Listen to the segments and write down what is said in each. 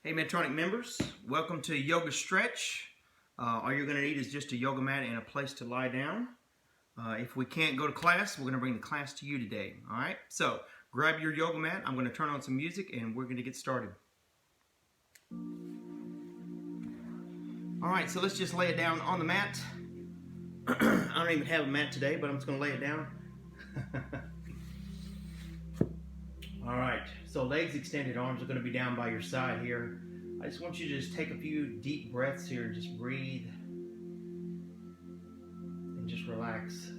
Hey Medtronic members, welcome to Yoga Stretch. All you're going to need is just a yoga mat and a place to lie down. If we can't go to class, we're going to bring the class to you today. Alright, so grab your yoga mat, I'm going to turn on some music and we're going to get started. Alright, so let's just lay it down on the mat. I don't even have a mat today, but I'm just going to lay it down. Alright, so legs extended, arms are going to be down by your side here. I just want you to just take a few deep breaths here and just breathe and just relax.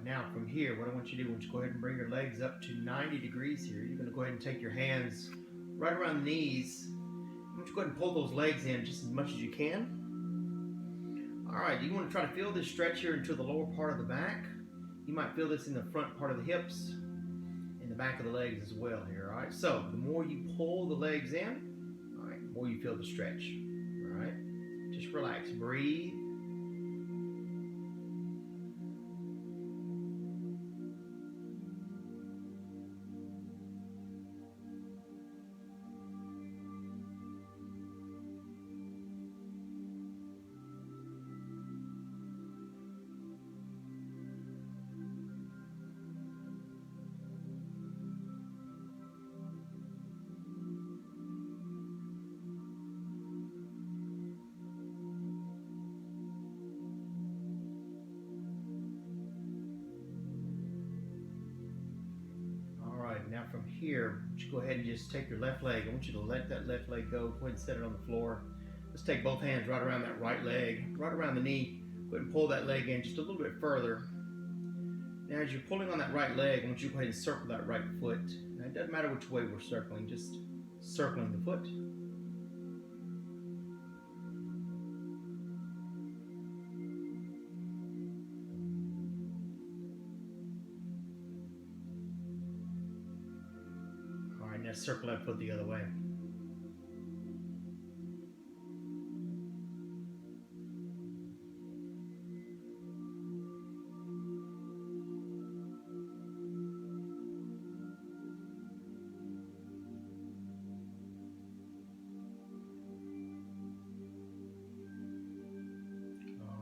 Now from here, what I want you to do is go ahead and bring your legs up to 90 degrees here. You're going to go ahead and take your hands right around the knees. I want you to go ahead and pull those legs in just as much as you can. Alright, you want to try to feel this stretch here into the lower part of the back. You might feel this in the front part of the hips and the back of the legs as well here. Alright, so the more you pull the legs in, alright, the more you feel the stretch. Alright, just relax, breathe. Now from here, you go ahead and just take your left leg. I want you to let that left leg go. Go ahead and set it on the floor. Let's take both hands right around that right leg, right around the knee. Go ahead and pull that leg in just a little bit further. Now as you're pulling on that right leg, I want you to go ahead and circle that right foot. Now it doesn't matter which way we're circling, just circling the foot. Now circle that foot the other way.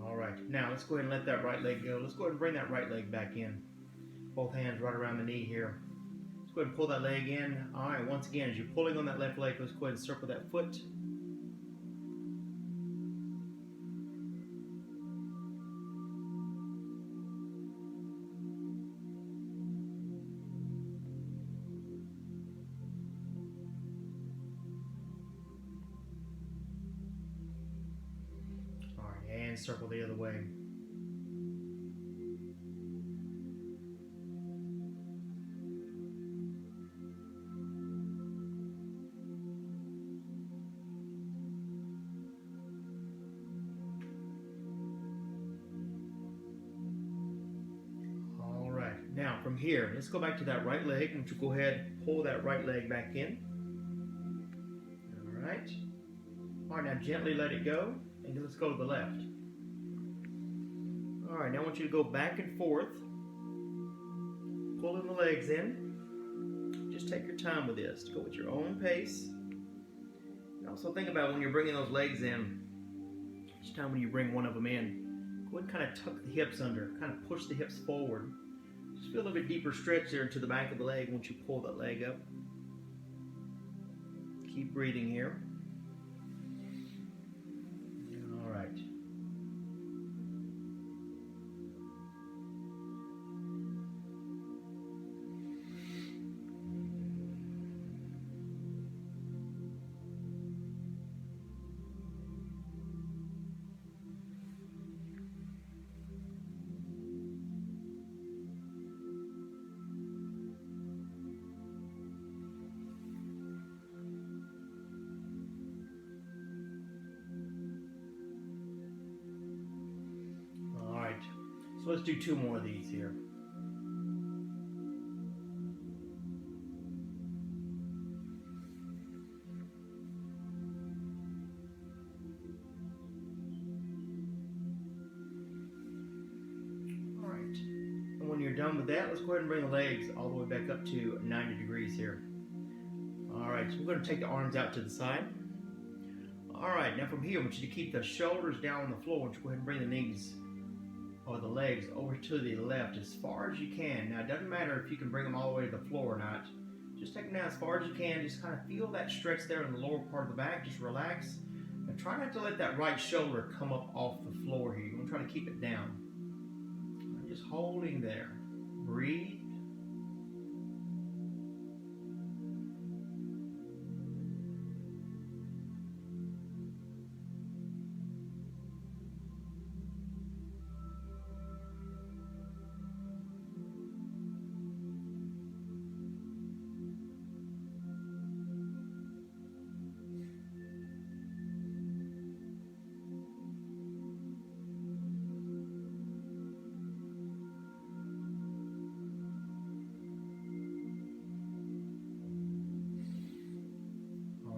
Alright, now let's go ahead and let that right leg go. Let's go ahead and bring that right leg back in. Both hands right around the knee here. Let's go ahead and pull that leg in. Alright, once again, as you're pulling on that left leg, let's go ahead and circle that foot. Alright, and circle the other way. Now from here, let's go back to that right leg. And you go ahead and pull that right leg back in. Alright. Alright, now gently let it go. And let's go to the left. Alright, now I want you to go back and forth. Pulling the legs in. Just take your time with this. Go at your own pace. And also think about when you're bringing those legs in, each time when you bring one of them in, go ahead and kind of tuck the hips under, kind of push the hips forward. Just feel a little bit deeper stretch there into the back of the leg once you pull that leg up. Keep breathing here. All right. So let's do 2 more of these here. All right. And when you're done with that, let's go ahead and bring the legs all the way back up to 90 degrees here. All right, so we're going to take the arms out to the side. All right, now from here, I want you to keep the shoulders down on the floor. I want you to go ahead and bring the knees or the legs over to the left as far as you can. Now, it doesn't matter if you can bring them all the way to the floor or not. Just take them down as far as you can. Just kind of feel that stretch there in the lower part of the back. Just relax. And try not to let that right shoulder come up off the floor here. You want to try to keep it down. Just holding there. Breathe.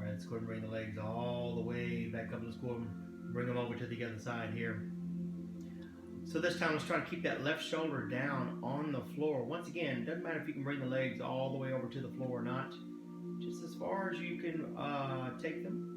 Let's go ahead and bring the legs all the way back up. Let's go and bring them over to the other side here. So this time, let's try to keep that left shoulder down on the floor. Once again, it doesn't matter if you can bring the legs all the way over to the floor or not. Just as far as you can take them.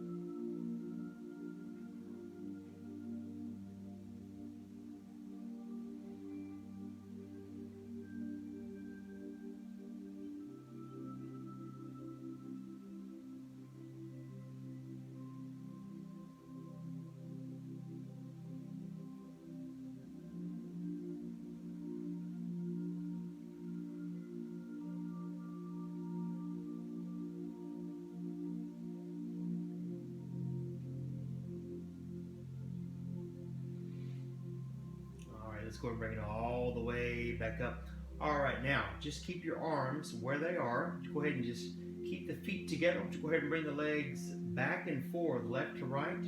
Let's go and bring it all the way back up. All right, now just keep your arms where they are. Go ahead and just keep the feet together. Go ahead and bring the legs back and forth, left to right.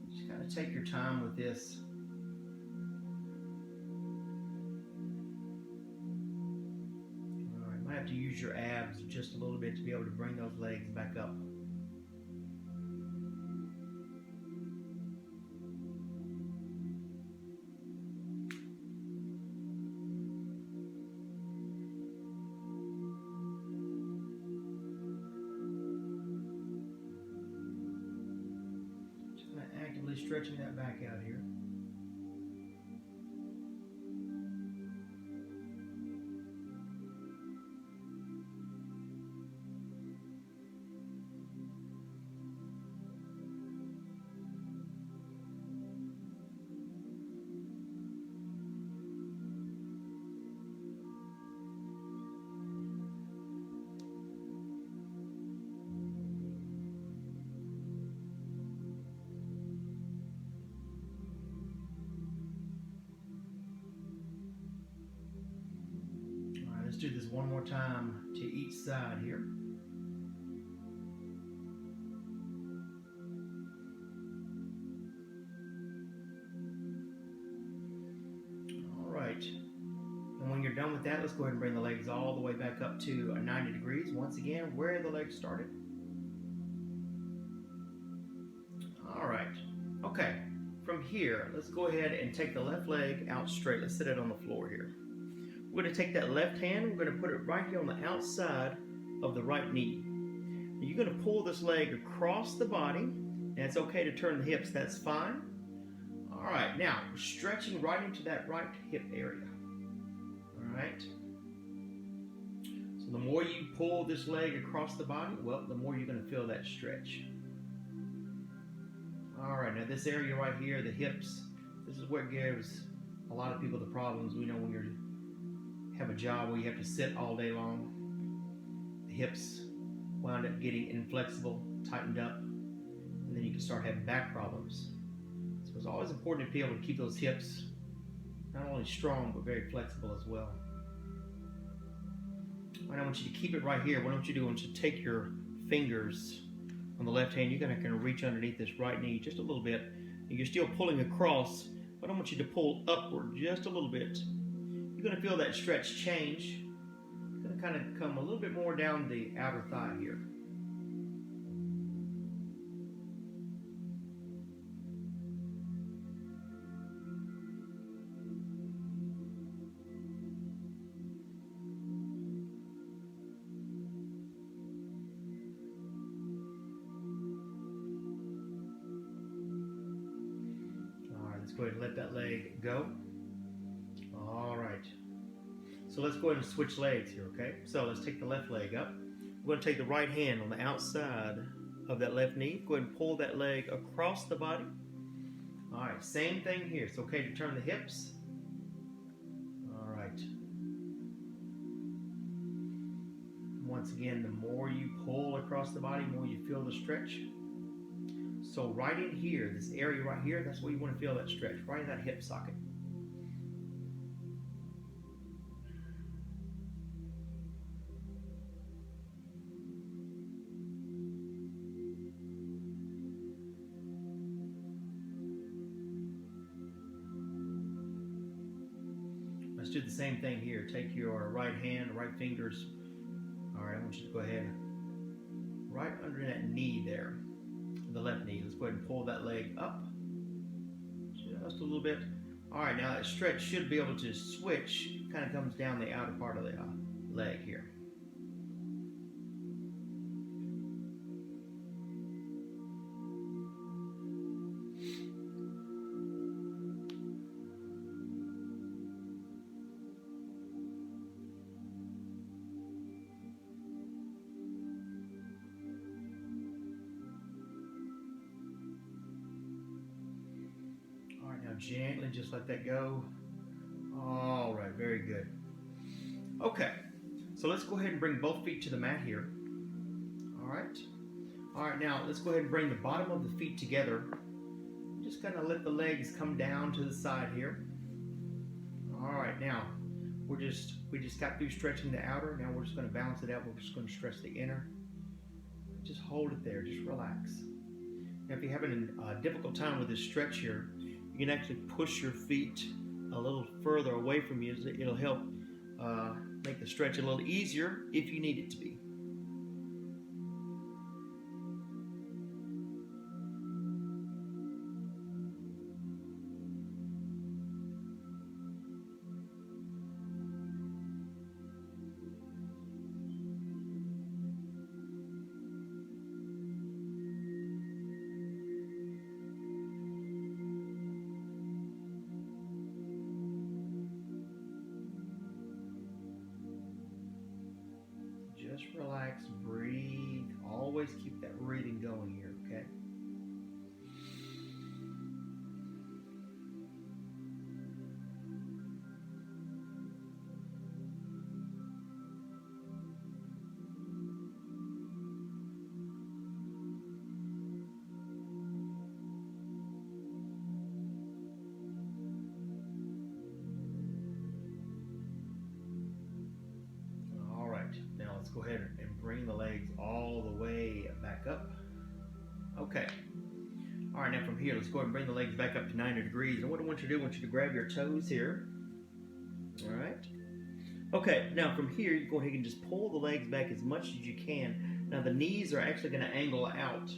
Just kind of take your time with this. All right, might have to use your abs just a little bit to be able to bring those legs back up. Stretching that back out here. Let's do this one more time to each side here. All right. And when you're done with that, let's go ahead and bring the legs all the way back up to 90 degrees. Once again, where the legs started. All right. Okay. From here, let's go ahead and take the left leg out straight. Let's sit it on the floor here. We're going to take that left hand, we're going to put it right here on the outside of the right knee. You're going to pull this leg across the body, and it's okay to turn the hips, that's fine. All right, now we're stretching right into that right hip area. All right. So the more you pull this leg across the body, well, the more you're going to feel that stretch. All right, now this area right here, the hips, this is what gives a lot of people the problems. We know when you have a job where you have to sit all day long, the hips wound up getting inflexible, tightened up, and then you can start having back problems. So it's always important to be able to keep those hips not only strong, but very flexible as well. All right, I want you to keep it right here. What I want you to do, I want you to take your fingers on the left hand. You're going to kind of reach underneath this right knee just a little bit. And you're still pulling across, but I want you to pull upward just a little bit. You're going to feel that stretch change. It's going to kind of come a little bit more down the outer thigh here. Let's go ahead and let that leg go. All right. So let's go ahead and switch legs here, okay? So let's take the left leg up. We're going to take the right hand on the outside of that left knee. Go ahead and pull that leg across the body. All right, same thing here. It's okay to turn the hips. All right. Once again, the more you pull across the body, the more you feel the stretch. So right in here, this area right here, that's where you want to feel that stretch, right in that hip socket. Let's do the same thing here. Take your right hand, right fingers. All right, I want you to go ahead right under that knee there. The left knee. Let's go ahead and pull that leg up just a little bit. All right, now that stretch should be able to switch. It kind of comes down the outer part of the leg here. Gently just let that go. All right, very good. Okay, so let's go ahead and bring both feet to the mat here. All right, now let's go ahead and bring the bottom of the feet together. Just kind of let the legs come down to the side here. All right, now we just got through stretching the outer. Now we're just going to balance it out. We're just going to stretch the inner. Just hold it there, just relax. Now if you're having a difficult time with this stretch here, you can actually push your feet a little further away from you. It'll help make the stretch a little easier if you need it to be. Just relax, breathe. Always keep that breathing going here, okay? Let's go ahead and bring the legs all the way back up. Okay. All right, now from here, let's go ahead and bring the legs back up to 90 degrees. And what I want you to do, I want you to grab your toes here. All right. Okay, now from here, you go ahead and just pull the legs back as much as you can. Now the knees are actually going to angle out.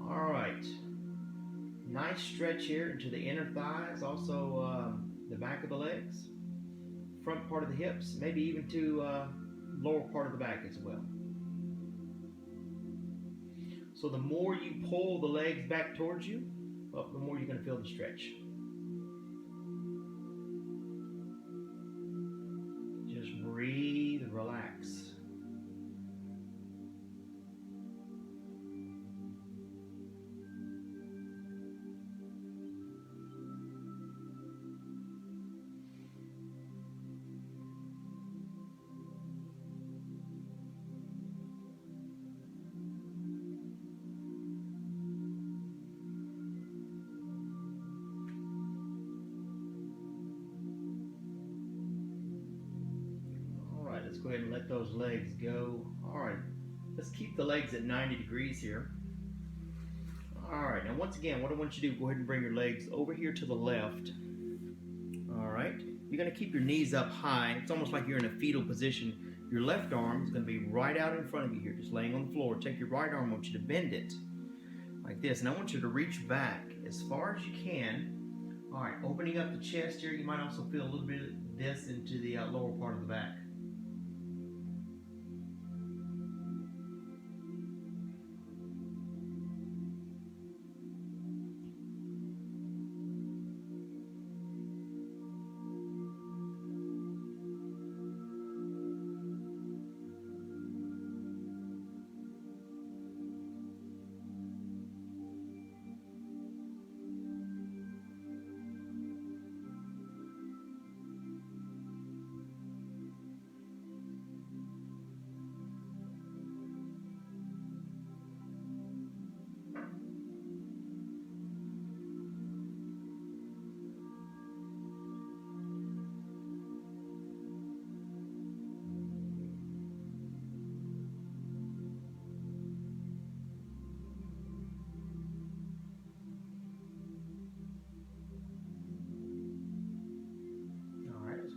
All right. Nice stretch here into the inner thighs, also the back of the legs, front part of the hips, maybe even to lower part of the back as well. So the more you pull the legs back towards you, well, the more you're going to feel the stretch. Just breathe and relax. Let's go ahead and let those legs go. All right, let's keep the legs at 90 degrees here. All right, now once again, what I want you to do, go ahead and bring your legs over here to the left. All right, you're gonna keep your knees up high. It's almost like you're in a fetal position. Your left arm is gonna be right out in front of you here, just laying on the floor. Take your right arm, I want you to bend it like this, and I want you to reach back as far as you can. All right, opening up the chest here. You might also feel a little bit of this into the lower part of the back.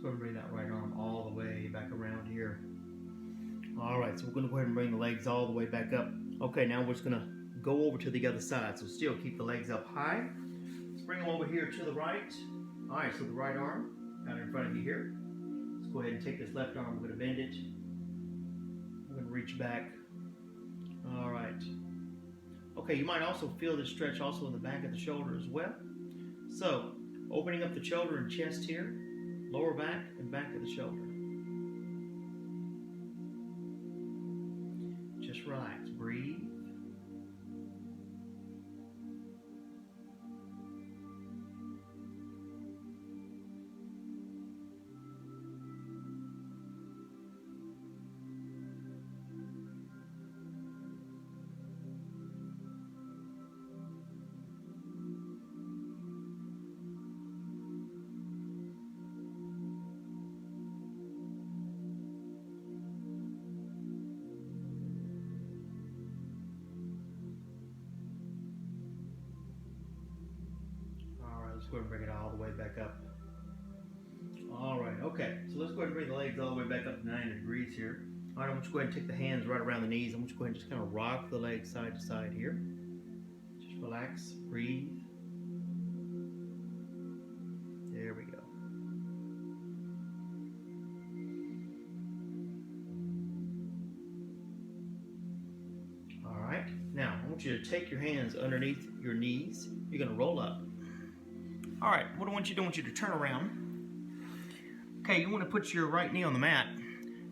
Go ahead and bring that right arm all the way back around here. All right, so we're going to go ahead and bring the legs all the way back up. Okay, now we're just going to go over to the other side. So still keep the legs up high. Let's bring them over here to the right. All right, so the right arm out in front of you here. Let's go ahead and take this left arm. We're going to bend it. We're going to reach back. All right. Okay, you might also feel this stretch also in the back of the shoulder as well. So opening up the shoulder and chest here. Lower back and back of the shoulder. Just relax, breathe. Let's go ahead and bring it all the way back up. All right, okay. So let's go ahead and bring the legs all the way back up to 90 degrees here. All right, I want you to go ahead and take the hands right around the knees. I want you to go ahead and just kind of rock the legs side to side here. Just relax, breathe. There we go. All right, now I want you to take your hands underneath your knees. You're gonna roll up. All right, what I want you to do, I want you to turn around. Okay, you want to put your right knee on the mat,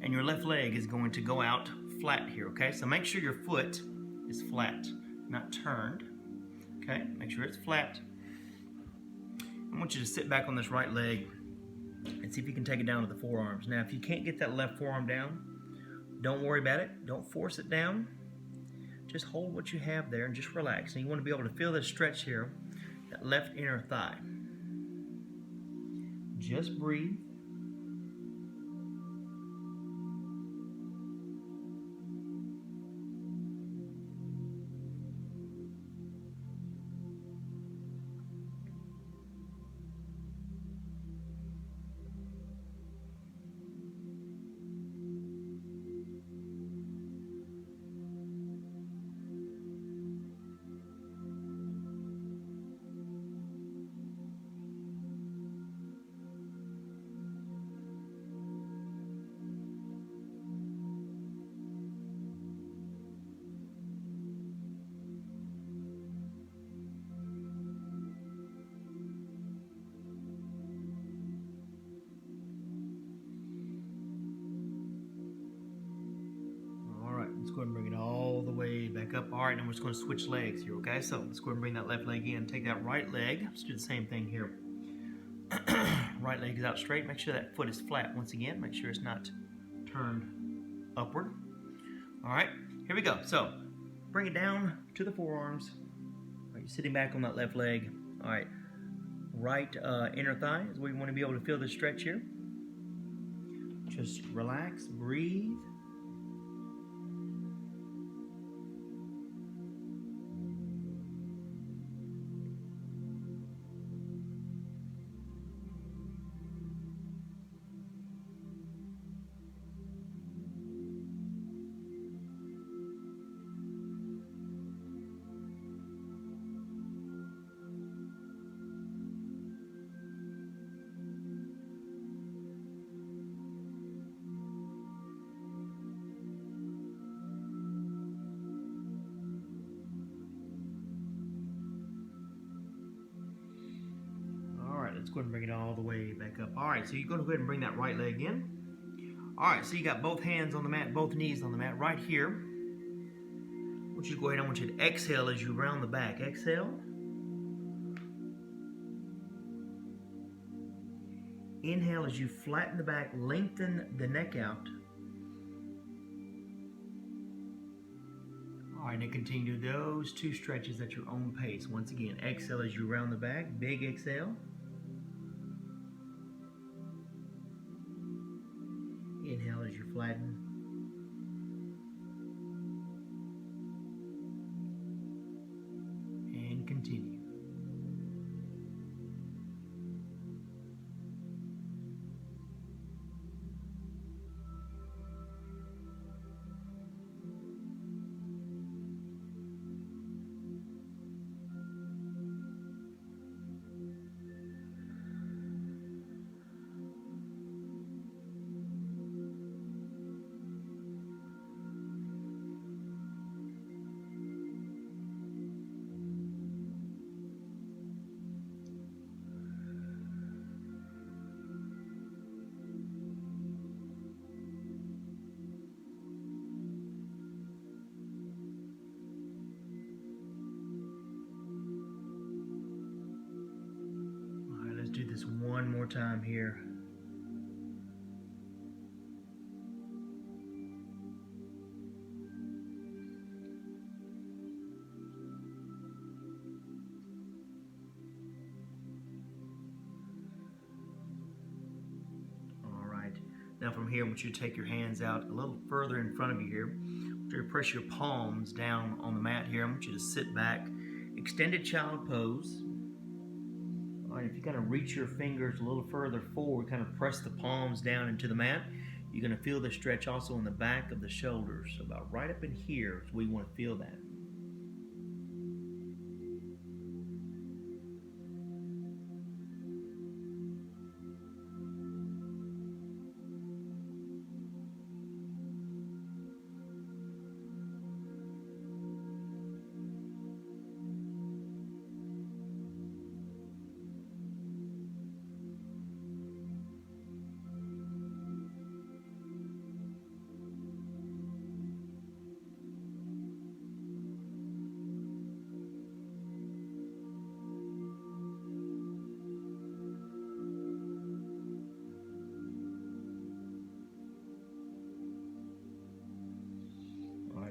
and your left leg is going to go out flat here, okay? So make sure your foot is flat, not turned, okay? Make sure it's flat. I want you to sit back on this right leg and see if you can take it down to the forearms. Now, if you can't get that left forearm down, don't worry about it. Don't force it down. Just hold what you have there and just relax. And you want to be able to feel this stretch here, that left inner thigh. Just breathe. go ahead and bring it all the way back up. All right, now we're just going to switch legs here, okay? So let's go ahead and bring that left leg in. Take that right leg. Let's do the same thing here. Right leg is out straight. Make sure that foot is flat once again. Make sure it's not turned upward. All right, here we go. So bring it down to the forearms. All right, you're sitting back on that left leg. All right, right inner thigh is where you want to be able to feel the stretch here. Just relax, breathe. Let's go ahead and bring it all the way back up. All right, so you're going to go ahead and bring that right leg in. All right, so you got both hands on the mat, both knees on the mat right here. I want you to go ahead, I want you to exhale as you round the back. Exhale. Inhale as you flatten the back, lengthen the neck out. All right, and continue those two stretches at your own pace. Once again, exhale as you round the back, big exhale. Inhale as you flatten. And continue. Do this one more time here. All right. Now from here, I want you to take your hands out a little further in front of you here. I want you to press your palms down on the mat here. I want you to sit back, extended child pose. All right, if you kind of reach your fingers a little further forward, kind of press the palms down into the mat, you're going to feel the stretch also in the back of the shoulders. So about right up in here is where you want to feel that.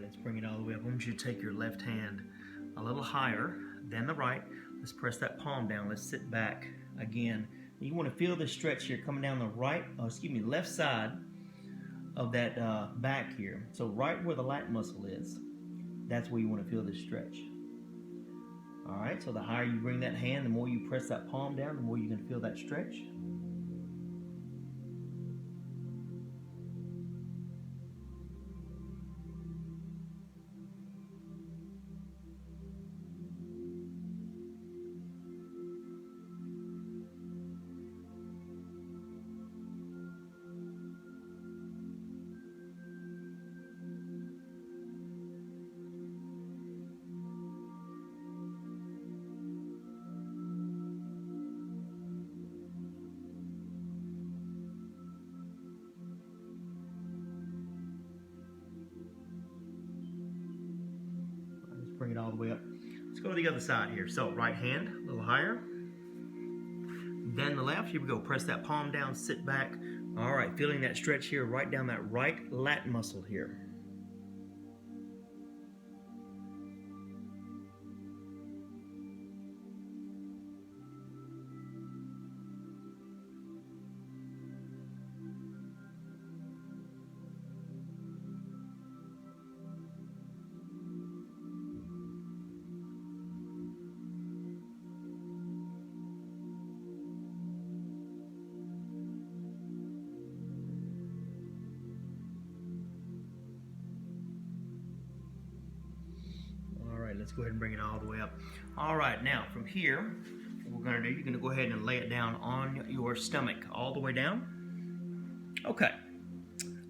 Let's bring it all the way up. I want you to take your left hand a little higher than the right. Let's press that palm down. Let's sit back again. You want to feel this stretch here coming down the left side of that back here. So right where the lat muscle is, that's where you want to feel this stretch. All right, so the higher you bring that hand, the more you press that palm down, the more you're going to feel that stretch. bring it all the way up. Let's go to the other side here. So right hand, a little higher. Then the left, here we go. Press that palm down, sit back. All right, feeling that stretch here, right down that right lat muscle here. Let's go ahead and bring it all the way up. All right, now from here, what we're gonna do, you're gonna go ahead and lay it down on your stomach, all the way down. Okay.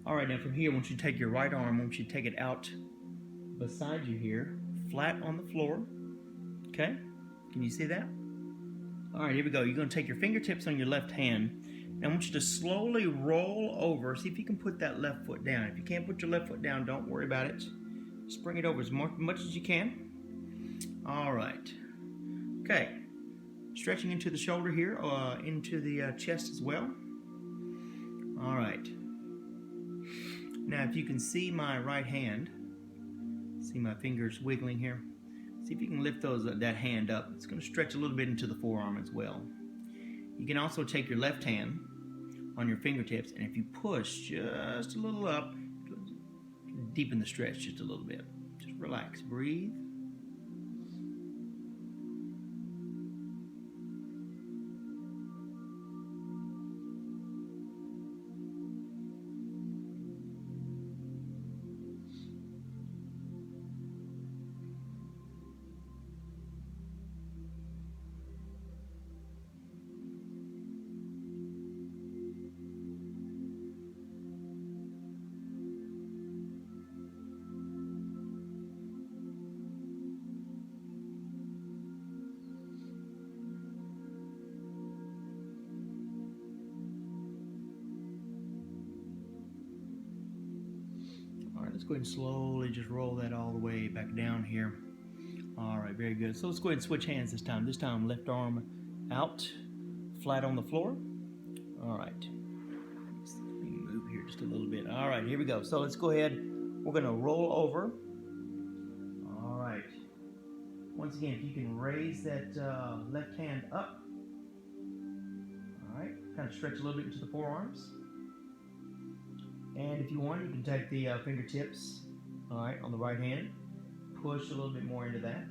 All right, now from here, once you take your right arm, once you take it out beside you here, flat on the floor, okay? Can you see that? All right, here we go. You're gonna take your fingertips on your left hand. Now I want you to slowly roll over. See if you can put that left foot down. If you can't put your left foot down, don't worry about it. Just bring it over as much as you can. All right. Okay. Stretching into the shoulder here, into the chest as well. All right. Now, if you can see my right hand, see my fingers wiggling here. See if you can lift that hand up. It's going to stretch a little bit into the forearm as well. You can also take your left hand on your fingertips, and if you push just a little up, deepen the stretch just a little bit. Just relax, breathe. Let's go ahead and slowly just roll that all the way back down here. All right, very good. So let's go ahead and switch hands this time. This time, left arm out, flat on the floor. All right. Let's move here just a little bit. All right, here we go. So let's go ahead. We're going to roll over. All right. Once again, if you can raise that left hand up. All right. Kind of stretch a little bit into the forearms. And if you want, you can take the fingertips, all right, on the right hand, push a little bit more into that.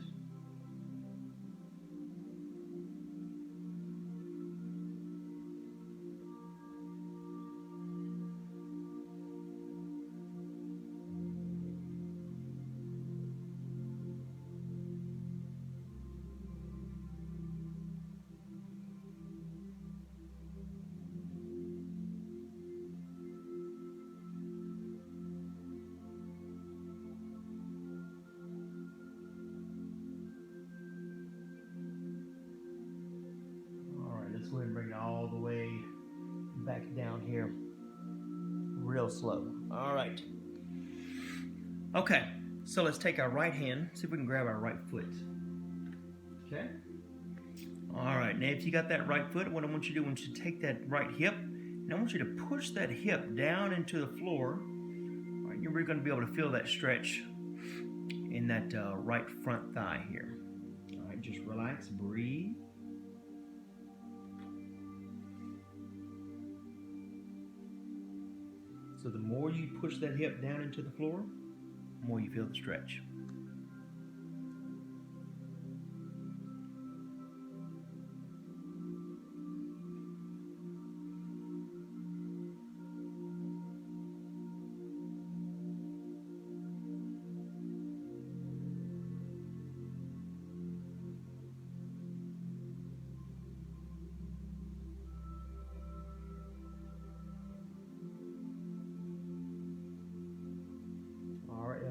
Let's go ahead and bring it all the way back down here, real slow. All right. Okay, so let's take our right hand, see if we can grab our right foot. Okay. All right, now if you got that right foot, what I want you to do, I want you to take that right hip, and I want you to push that hip down into the floor. All right, you're really going to be able to feel that stretch in that right front thigh here. All right, just relax, breathe. So the more you push that hip down into the floor, the more you feel the stretch.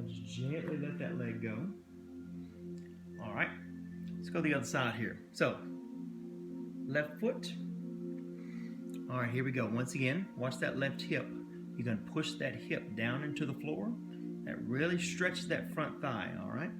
Just gently let that leg go. All right, let's go to the other side here. So, left foot. All right, here we go. Once again, watch that left hip. You're going to push that hip down into the floor. That really stretches that front thigh, all right?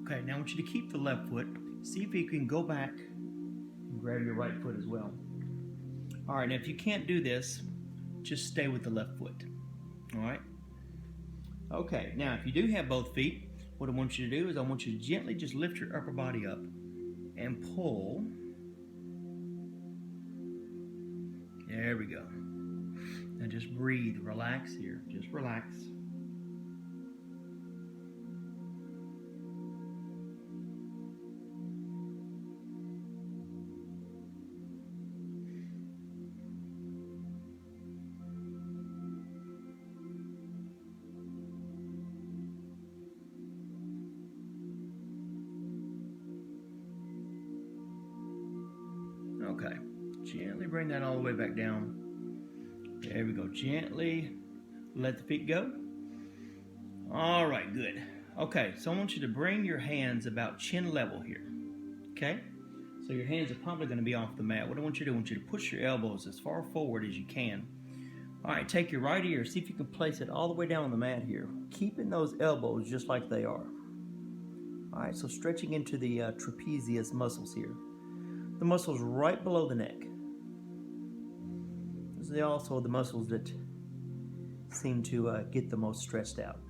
Okay, now I want you to keep the left foot. See if you can go back and grab your right foot as well. All right, now if you can't do this, just stay with the left foot. All right? Okay, now if you do have both feet, what I want you to do is I want you to gently just lift your upper body up and pull. There we go. Now just breathe, relax here, just relax. Okay, gently bring that all the way back down. There we go, gently let the feet go. All right, good. Okay, so I want you to bring your hands about chin level here, okay? So your hands are probably gonna be off the mat. What I want you to do, I want you to push your elbows as far forward as you can. All right, take your right ear, see if you can place it all the way down on the mat here, keeping those elbows just like they are. All right, so stretching into the trapezius muscles here. The muscles right below the neck. These are also the muscles that seem to get the most stressed out.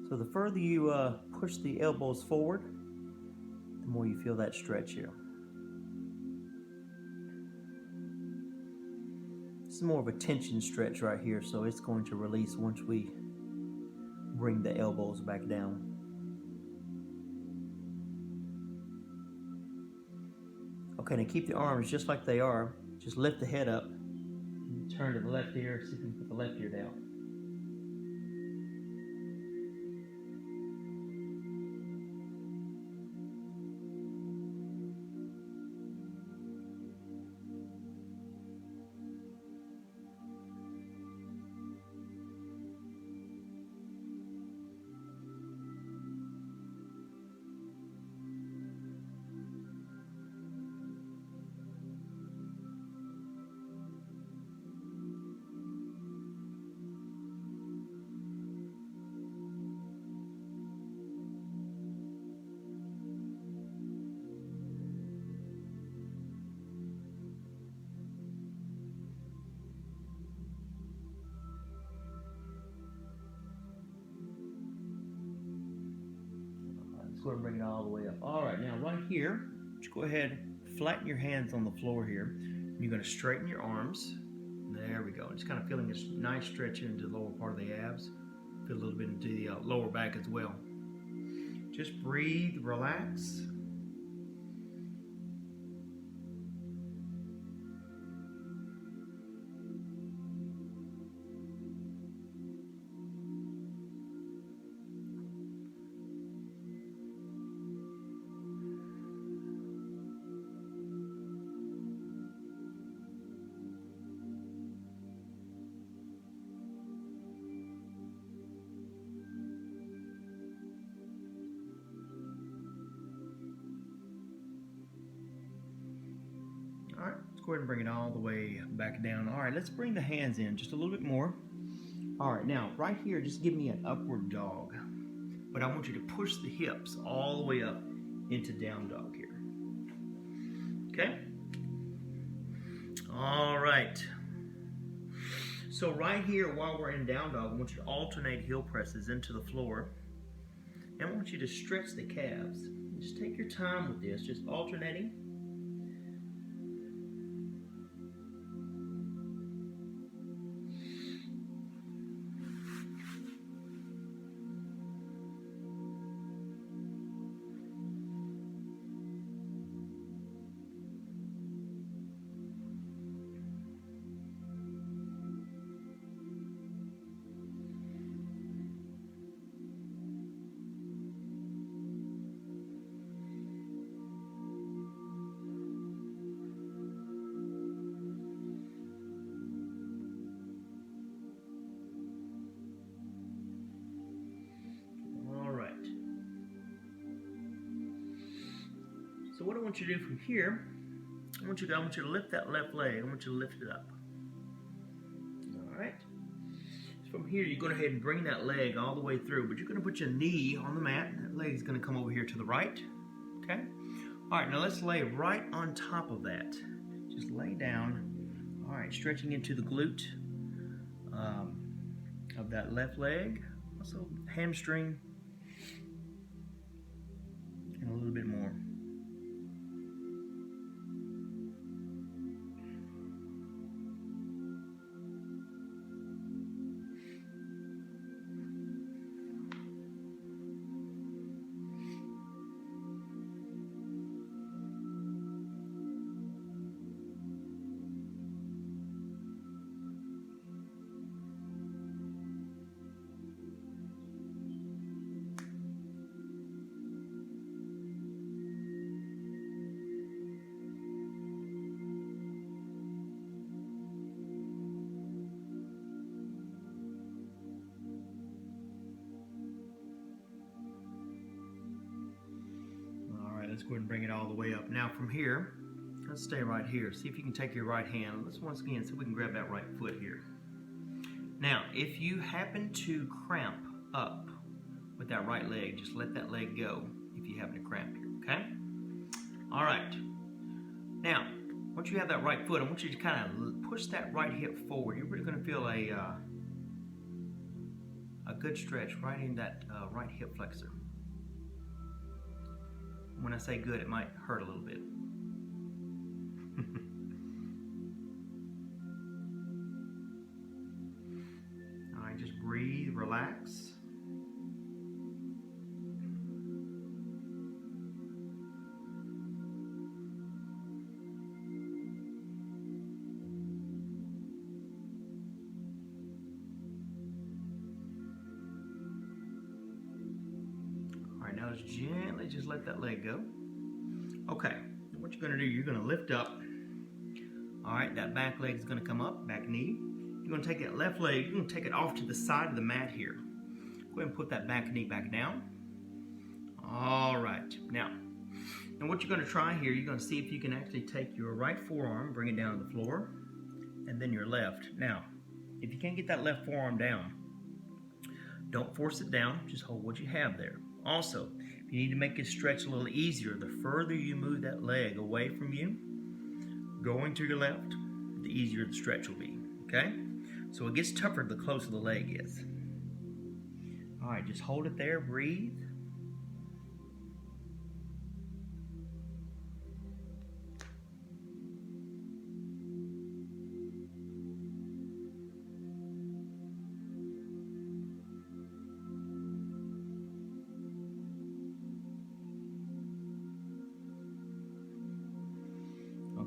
So the further you push the elbows forward, the more you feel that stretch here. This is more of a tension stretch right here, so it's going to release once we bring the elbows back down. Okay, now keep the arms just like they are. Just lift the head up. Turn to the left ear, see if you can put the left ear down. Let's go ahead and bring it all the way up. All right, now right here, just go ahead, flatten your hands on the floor here. You're going to straighten your arms. There we go. Just kind of feeling a nice stretch into the lower part of the abs. Feel a little bit into the lower back as well. Just breathe, relax. All right, let's go ahead and bring it all the way back down. All right, let's bring the hands in just a little bit more. All right, now right here, just give me an upward dog. But I want you to push the hips all the way up into down dog here. Okay? All right. So right here, while we're in down dog, I want you to alternate heel presses into the floor. And I want you to stretch the calves. Just take your time with this, just alternating. So what I want you to do from here, I want you to lift that left leg. I want you to lift it up. All right. here, you're going to go ahead and bring that leg all the way through, but you're going to put your knee on the mat. That leg's going to come over here to the right. Okay? All right, now let's lay right on top of that. Just lay down. All right, stretching into the glute of that left leg. Also hamstring. And a little bit more. Let's go ahead and bring it all the way up. Now from here, let's stay right here. See if you can take your right hand. Let's once again see if we can grab that right foot here. Now, if you happen to cramp up with that right leg, just let that leg go if you happen to cramp here, okay? All right. Now, once you have that right foot, I want you to kind of push that right hip forward. You're really going to feel a good stretch right in that right hip flexor. When I say good, it might hurt a little bit. All right, just breathe, relax. Now just gently just let that leg go. Okay, what you're going to do, you're going to lift up. All right, that back leg is going to come up, back knee. You're going to take that left leg, you're going to take it off to the side of the mat here. Go ahead and put that back knee back down. All right, now what you're going to try here, you're going to see if you can actually take your right forearm, bring it down to the floor, and then your left. Now, if you can't get that left forearm down, don't force it down, just hold what you have there. Also, if you need to make it stretch a little easier, the further you move that leg away from you, going to your left, the easier the stretch will be, okay? So it gets tougher the closer the leg is. All right, just hold it there, breathe.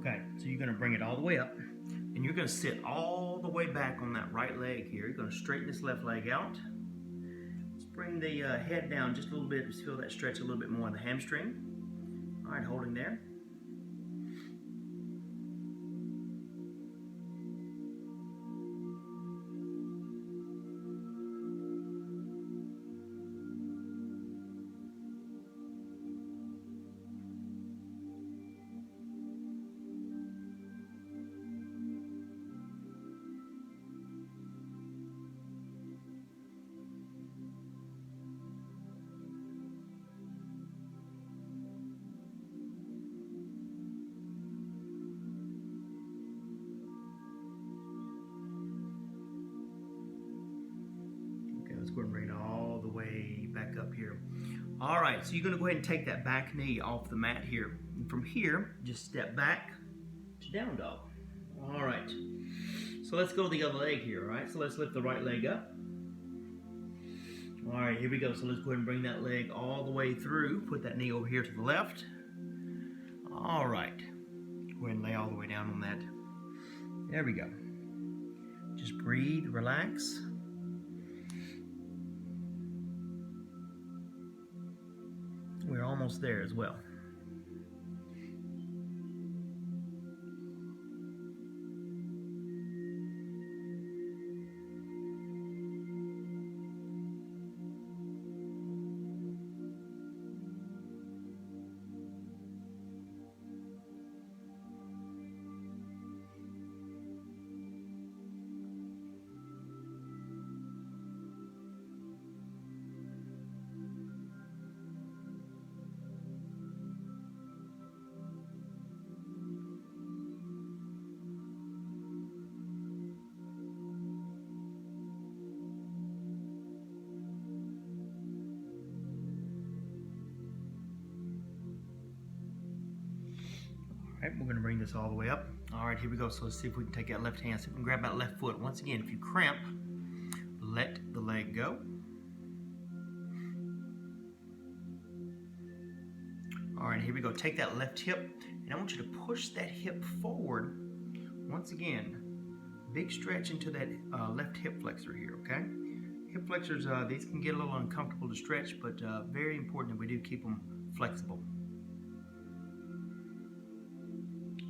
Okay, so you're going to bring it all the way up, and you're going to sit all the way back on that right leg here. You're going to straighten this left leg out. Let's bring the head down just a little bit. Just feel that stretch a little bit more in the hamstring. All right, holding there. Let's go ahead and bring it all the way back up here. All right, so you're going to go ahead and take that back knee off the mat here. And from here, just step back to down dog. All right, so let's go to the other leg here, all right? So let's lift the right leg up. All right, here we go. So let's go ahead and bring that leg all the way through. Put that knee over here to the left. All right, go ahead and lay all the way down on that. There we go. Just breathe, relax. We're almost there as well. we're going to bring this all the way up. All right, here we go. So let's see if we can take that left hand. See if we can grab that left foot. Once again, if you cramp, let the leg go. All right, here we go. Take that left hip, and I want you to push that hip forward. Once again, big stretch into that left hip flexor here, okay? Hip flexors, these can get a little uncomfortable to stretch, but very important that we do keep them flexible.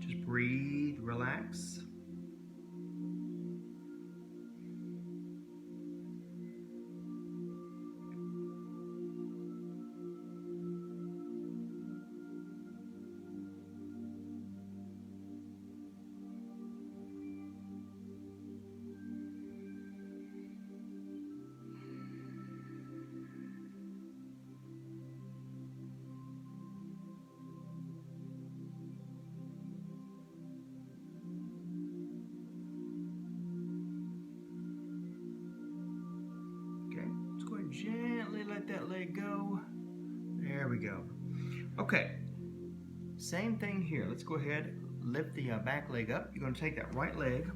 Just breathe, relax. Gently let that leg go. There we go. Okay, same thing here. Let's go ahead, lift the back leg up. You're going to take that right leg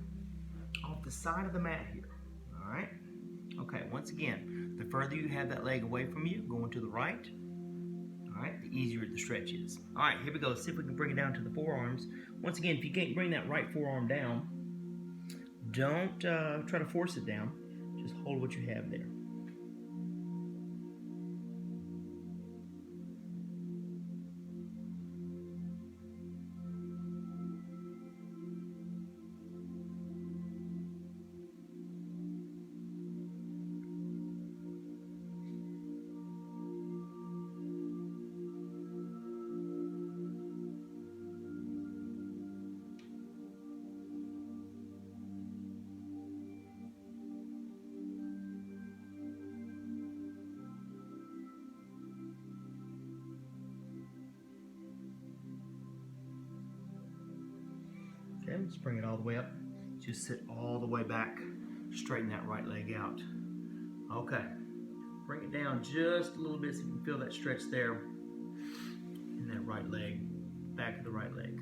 off the side of the mat here. All right. Okay, once again, the further you have that leg away from you, going to the right, all right, the easier the stretch is. All right, here we go. Let's see if we can bring it down to the forearms. Once again, if you can't bring that right forearm down, don't try to force it down. Just hold what you have there. Okay, let's bring it all the way up. Just sit all the way back. Straighten that right leg out. Okay, bring it down just a little bit so you can feel that stretch there in that right leg, back of the right leg.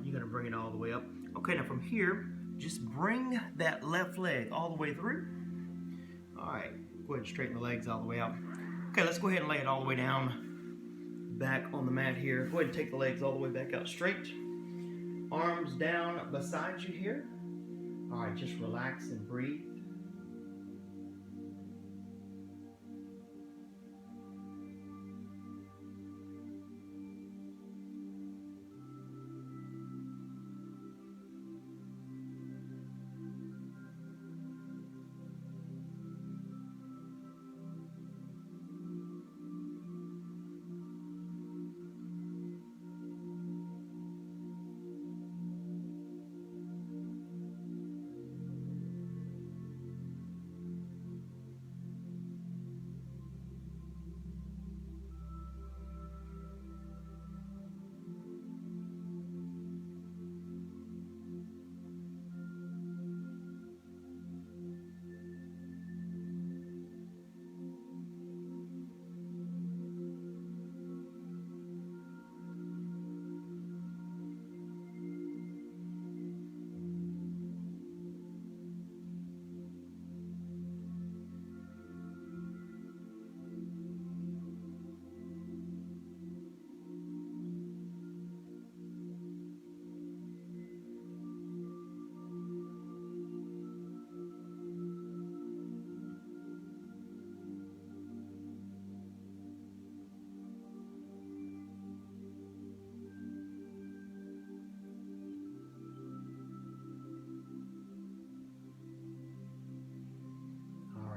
You're going to bring it all the way up. Okay, now from here, just bring that left leg all the way through. All right, go ahead and straighten the legs all the way out. Okay, let's go ahead and lay it all the way down, back on the mat here. Go ahead and take the legs all the way back out straight. Arms down beside you here. All right, just relax and breathe.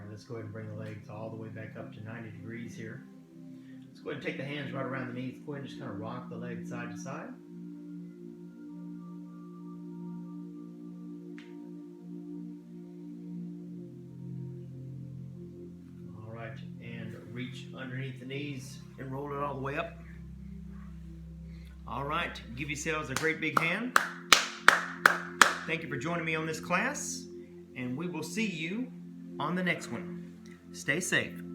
Let's go ahead and bring the legs all the way back up to 90 degrees here. Let's go ahead and take the hands right around the knees. Go ahead and just kind of rock the legs side to side. underneath the knees and roll it all the way up. All right, give yourselves a great big hand. Thank you for joining me on this class, and we will see you on the next one. Stay safe.